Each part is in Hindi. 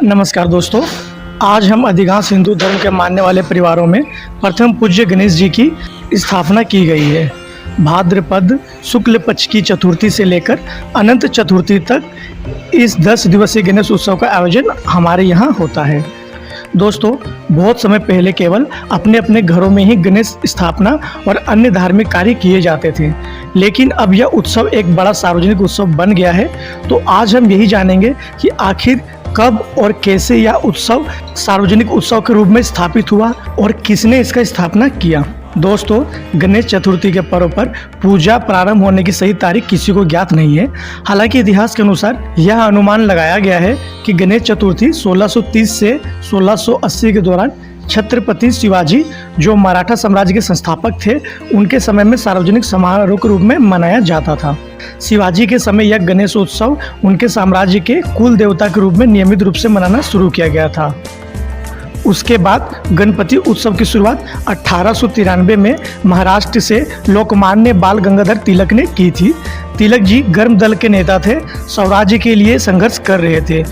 नमस्कार दोस्तों, आज हम अधिकांश हिंदू धर्म के मानने वाले परिवारों में प्रथम पूज्य गणेश जी की स्थापना की गई है। भाद्रपद शुक्ल पक्ष की चतुर्थी से लेकर अनंत चतुर्थी तक इस 10 दिवसीय गणेश उत्सव का आयोजन हमारे यहाँ होता है। दोस्तों, बहुत समय पहले केवल अपने अपने घरों में ही गणेश स्थापना और अन्य धार्मिक कार्य किए जाते थे, लेकिन अब यह उत्सव एक बड़ा सार्वजनिक उत्सव बन गया है। तो आज हम यही जानेंगे कि आखिर कब और कैसे यह उत्सव सार्वजनिक उत्सव के रूप में स्थापित हुआ और किसने इसका स्थापना किया। दोस्तों, गणेश चतुर्थी के पर्व पर पूजा प्रारंभ होने की सही तारीख किसी को ज्ञात नहीं है। हालांकि इतिहास के अनुसार यह अनुमान लगाया गया है कि गणेश चतुर्थी 1630 से 1680 के दौरान छत्रपति शिवाजी, जो मराठा साम्राज्य के संस्थापक थे, उनके समय में सार्वजनिक समारोह के रूप में मनाया जाता था। शिवाजी के समय यह गणेश उत्सव उनके साम्राज्य के कुल देवता के रूप में नियमित रूप से मनाना शुरू किया गया था। उसके बाद गणपति उत्सव की शुरुआत 1893 में महाराष्ट्र से लोकमान्य बाल गंगाधर तिलक ने की थी। तिलक जी गर्म दल के नेता थे, स्वराज्य के लिए संघर्ष कर रहे थे।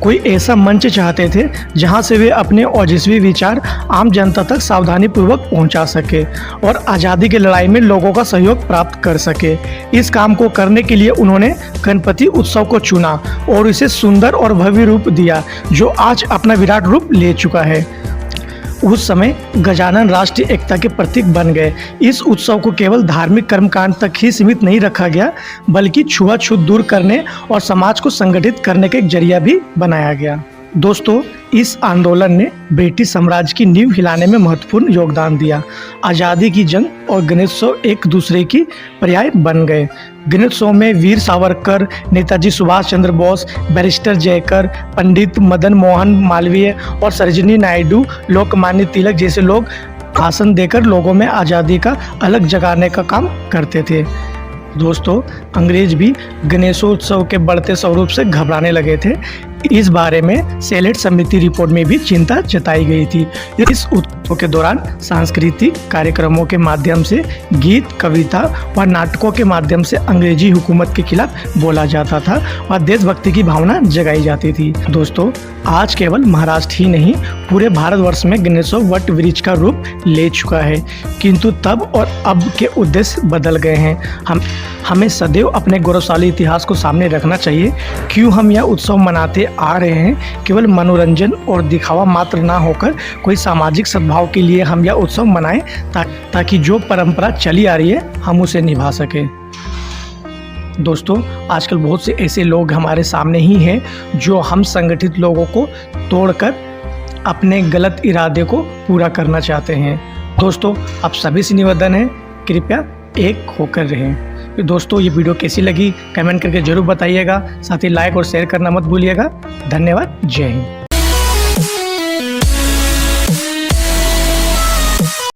कोई ऐसा मंच चाहते थे जहां से वे अपने ओजस्वी विचार आम जनता तक सावधानी पूर्वक पहुंचा सके और आज़ादी की लड़ाई में लोगों का सहयोग प्राप्त कर सके। इस काम को करने के लिए उन्होंने गणपति उत्सव को चुना और इसे सुंदर और भव्य रूप दिया, जो आज अपना विराट रूप ले चुका है। उस समय गजानन राष्ट्रीय एकता के प्रतीक बन गए। इस उत्सव को केवल धार्मिक कर्मकांड तक ही सीमित नहीं रखा गया, बल्कि छुआछूत दूर करने और समाज को संगठित करने का एक जरिया भी बनाया गया। दोस्तों, इस आंदोलन ने ब्रिटिश साम्राज्य की नींव हिलाने में महत्वपूर्ण योगदान दिया। आज़ादी की जंग और गणेशोत्सव एक दूसरे की पर्याय बन गए। गणेशोत्सव में वीर सावरकर, नेताजी सुभाष चंद्र बोस, बैरिस्टर जयकर, पंडित मदन मोहन मालवीय और सरोजिनी नायडू, लोकमान्य तिलक जैसे लोग भाषण देकर लोगों में आज़ादी का अलग जगाने का काम करते थे। दोस्तों, अंग्रेज भी गणेशोत्सव के बढ़ते स्वरूप से घबराने लगे थे। इस बारे में सेलेट समिति रिपोर्ट में भी चिंता जताई गई थी। इस उत्सव के दौरान सांस्कृतिक कार्यक्रमों के माध्यम से, गीत, कविता व नाटकों के माध्यम से अंग्रेजी हुकूमत के खिलाफ बोला जाता था और देशभक्ति की भावना जगाई जाती थी। दोस्तों, आज केवल महाराष्ट्र ही नहीं, पूरे भारतवर्ष में गणेशोत्सव वट वृक्ष का रूप ले चुका है, किंतु तब और अब के उद्देश्य बदल गए हैं। हमें सदैव अपने गौरवशाली इतिहास को सामने रखना चाहिए। क्यों हम यह उत्सव मनाते आ रहे हैं? केवल मनोरंजन और दिखावा मात्र ना होकर कोई सामाजिक सद्भाव के लिए हम यह उत्सव मनाएं, ताकि जो परंपरा चली आ रही है हम उसे निभा सकें। दोस्तों, आजकल बहुत से ऐसे लोग हमारे सामने ही हैं जो हम संगठित लोगों को तोड़कर अपने गलत इरादे को पूरा करना चाहते हैं। दोस्तों, आप सभी से निवेदन है, कृपया एक होकर रहें। तो दोस्तों, ये वीडियो कैसी लगी कमेंट करके जरूर बताइएगा। साथ ही लाइक और शेयर करना मत भूलिएगा। धन्यवाद। जय हिंद।